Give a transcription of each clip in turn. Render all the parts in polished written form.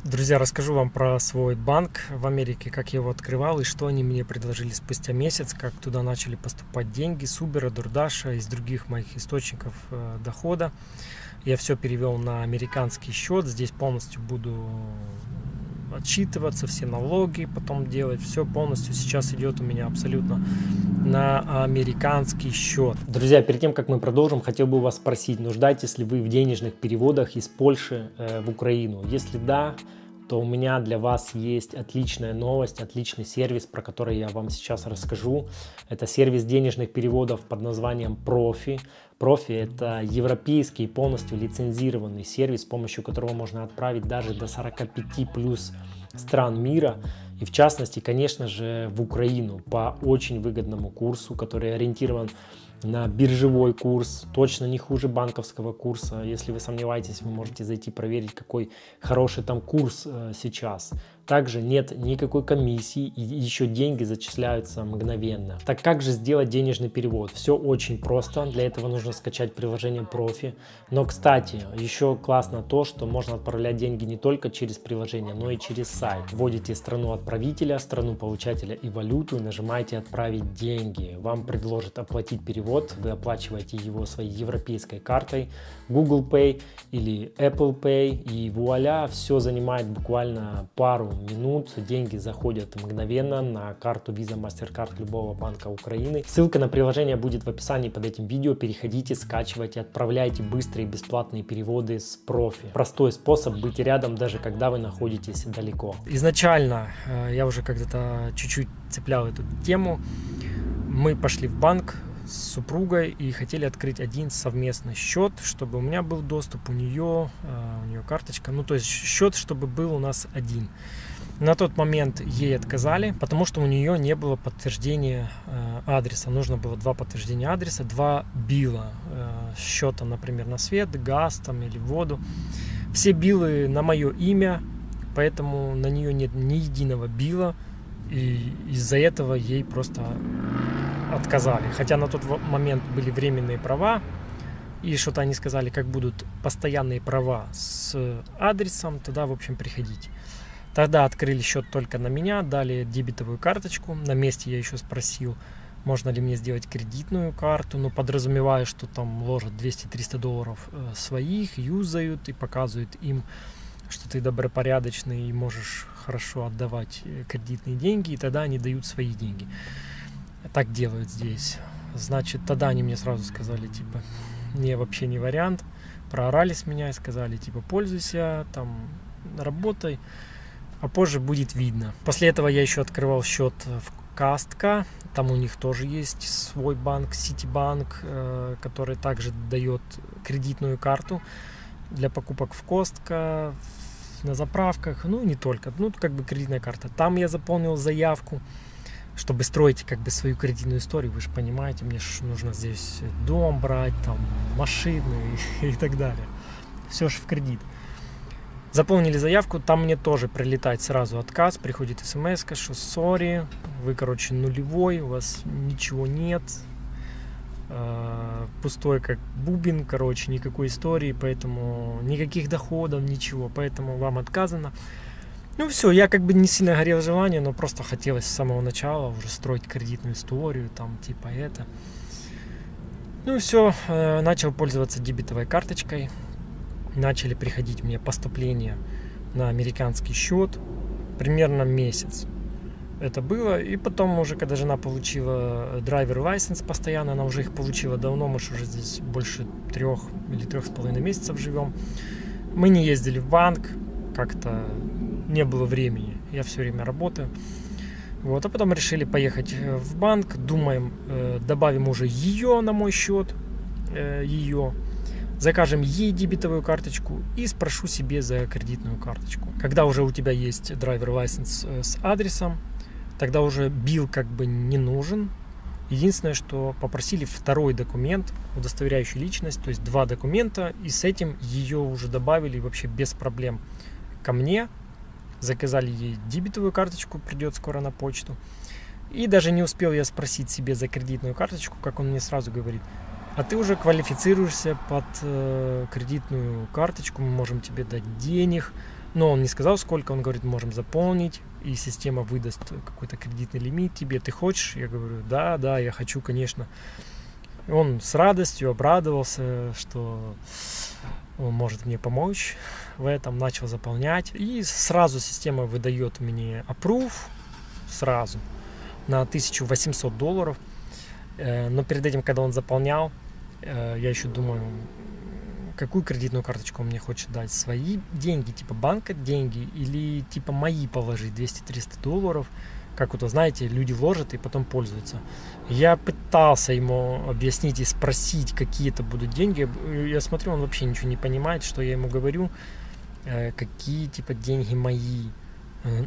Друзья, расскажу вам про свой банк в Америке, как я его открывал и что они мне предложили спустя месяц, как туда начали поступать деньги с Uber, DoorDash, из других моих источников дохода. Я все перевел на американский счет, здесь полностью буду отчитываться, все налоги потом делать, все полностью сейчас идет у меня абсолютно на американский счет. Друзья, перед тем, как мы продолжим, хотел бы вас спросить, нуждаетесь ли вы в денежных переводах из Польши в Украину? Если да, то у меня для вас есть отличная новость, отличный сервис, про который я вам сейчас расскажу. Это сервис денежных переводов под названием Profi. Profi – это европейский полностью лицензированный сервис, с помощью которого можно отправить даже до 45 плюс стран мира. И в частности, конечно же, в Украину по очень выгодному курсу, который ориентирован на биржевой курс, точно не хуже банковского курса. Если вы сомневаетесь, вы можете зайти проверить, какой хороший там курс сейчас. Также нет никакой комиссии и еще деньги зачисляются мгновенно. Так как же сделать денежный перевод? Все очень просто. Для этого нужно скачать приложение Profi. Но, кстати, еще классно то, что можно отправлять деньги не только через приложение, но и через сайт. Вводите страну отправителя, страну получателя и валюту, нажимаете «Отправить деньги». Вам предложат оплатить перевод. Вы оплачиваете его своей европейской картой, Google Pay или Apple Pay. И вуаля, все занимает буквально пару минут, деньги заходят мгновенно на карту Visa, MasterCard любого банка Украины. Ссылка на приложение будет в описании под этим видео. Переходите, скачивайте, отправляйте быстрые бесплатные переводы с Profi. Простой способ быть рядом, даже когда вы находитесь далеко. Изначально я уже когда-то чуть-чуть цеплял эту тему. Мы пошли в банк с супругой и хотели открыть один совместный счет, чтобы у меня был доступ, у нее карточка, то есть счет, чтобы был у нас один. На тот момент ей отказали, потому что у нее не было подтверждения адреса. Нужно было 2 подтверждения адреса, 2 билла счета, например, на свет, газ там, или воду. Все биллы на мое имя, поэтому на нее нет ни единого билла, и из-за этого ей просто отказали. Хотя на тот момент были временные права, и что-то они сказали, как будут постоянные права с адресом, тогда, в общем, приходите. Тогда открыли счет только на меня, дали дебетовую карточку. На месте я еще спросил, можно ли мне сделать кредитную карту, но подразумевая, что там ложат 200-300 долларов своих, юзают и показывают им, что ты добропорядочный и можешь хорошо отдавать кредитные деньги, и тогда они дают свои деньги. Так делают здесь. Значит, тогда они мне сразу сказали, типа, не, вообще не вариант. Проорали с меня и сказали, типа, пользуйся, там, работай, а позже будет видно. После этого я еще открывал счет в Кастко. Там у них тоже есть свой банк, Ситибанк, который также дает кредитную карту для покупок в Костко, на заправках, не только, как бы кредитная карта. Там я заполнил заявку, чтобы строить как бы свою кредитную историю. Вы же понимаете, мне же нужно здесь дом брать, там машины и так далее. Все же в кредит. Заполнили заявку, там мне тоже прилетает сразу отказ, приходит смс-ка, что сори, вы, нулевой, у вас ничего нет, пустой как бубен, никакой истории, поэтому никаких доходов, ничего, поэтому вам отказано. Все, я как бы не сильно горел желанием, но просто хотелось с самого начала уже строить кредитную историю, там типа это. Все, начал пользоваться дебетовой карточкой. Начали приходить мне поступления на американский счет. Примерно месяц это было. И потом уже, когда жена получила driver license постоянно, она уже их получила давно, мы уже здесь больше 3 или 3,5 месяцев живем. Мы не ездили в банк, как-то не было времени. Я все время работаю. А потом решили поехать в банк. Думаем, добавим уже ее на мой счет. Закажем ей дебетовую карточку и спрошу себе за кредитную карточку. Когда уже у тебя есть driver license с адресом, тогда уже билл как бы не нужен. Единственное, что попросили второй документ, удостоверяющий личность, то есть 2 документа, и с этим ее уже добавили вообще без проблем ко мне. Заказали ей дебетовую карточку, придет скоро на почту. И даже не успел я спросить себе за кредитную карточку, как он мне сразу говорит: а ты уже квалифицируешься под кредитную карточку, мы можем тебе дать денег, Но он не сказал, сколько. Он говорит, можем заполнить, и система выдаст какой-то кредитный лимит тебе. Ты хочешь? Я говорю, да, я хочу, конечно. И он с радостью обрадовался, что он может мне помочь в этом. Начал заполнять. И сразу система выдает мне approve, сразу, на $1800. Но перед этим, когда он заполнял, я еще думаю, какую кредитную карточку он мне хочет дать. Свои деньги, типа банка деньги, или типа мои положить, $200-300. Как вот, знаете, люди вложат и потом пользуются. Я пытался ему объяснить и спросить, какие это будут деньги. Я смотрю, он вообще ничего не понимает, что я ему говорю. Какие типа деньги мои.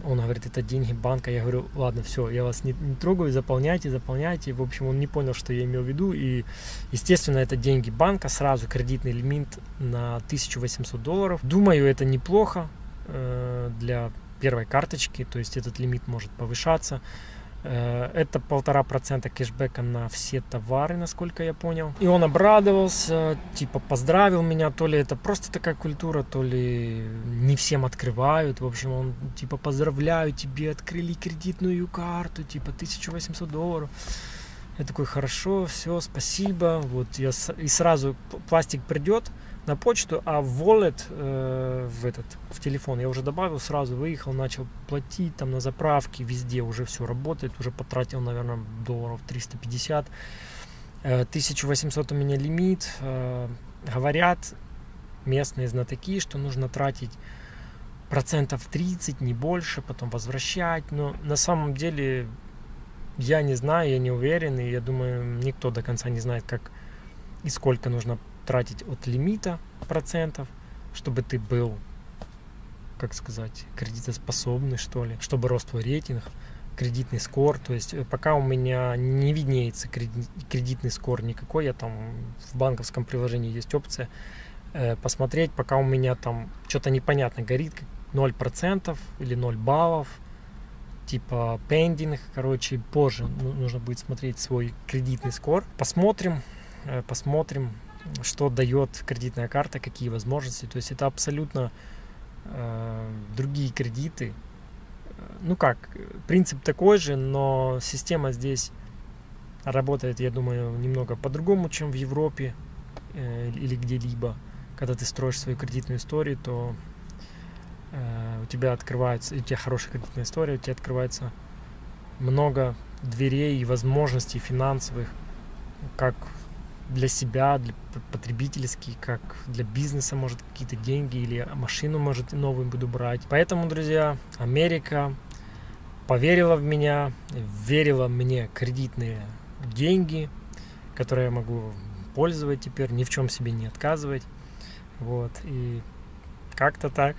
Он говорит, это деньги банка. Я говорю, ладно, все, я вас не трогаю, заполняйте. В общем, он не понял, что я имел в виду. И, естественно, это деньги банка. Сразу кредитный лимит на $1800. Думаю, это неплохо для первой карточки. То есть этот лимит может повышаться. Это 1,5% кэшбэка на все товары, насколько я понял. И он обрадовался, типа поздравил меня. То ли это просто такая культура, то ли не всем открывают. В общем, он типа поздравляю, тебе открыли кредитную карту, типа $1800. Я такой, хорошо, все, спасибо. Вот я и сразу пластик придет на почту, а в wallet в телефон я уже добавил, сразу выехал, начал платить там на заправке, везде уже все работает, уже потратил, наверное, $350. 1800 у меня лимит. Говорят местные знатоки, что нужно тратить 30%, не больше, потом возвращать. Но на самом деле я не знаю, я не уверен, и я думаю, никто до конца не знает, как и сколько нужно тратить от лимита процентов, чтобы ты был, как сказать, кредитоспособный, что ли, чтобы рос твой рейтинг, кредитный скор. То есть пока у меня не виднеется кредитный скор никакой, я там в банковском приложении есть опция посмотреть, пока у меня там что-то непонятно горит, 0% или 0 баллов, типа pending, короче, позже нужно будет смотреть свой кредитный скор. Посмотрим, что дает кредитная карта, какие возможности. То есть это абсолютно другие кредиты. Ну как, принцип такой же, но система здесь работает, я думаю, немного по-другому, чем в Европе или где-либо. Когда ты строишь свою кредитную историю, то у тебя открывается, у тебя хорошая кредитная история, у тебя открывается много дверей и возможностей финансовых, как для себя, для потребительских, как для бизнеса, может, какие-то деньги или машину, может, новую буду брать. Поэтому, друзья, Америка поверила в меня, верила мне кредитные деньги, которые я могу пользовать теперь, ни в чем себе не отказывать. Вот, и как-то так.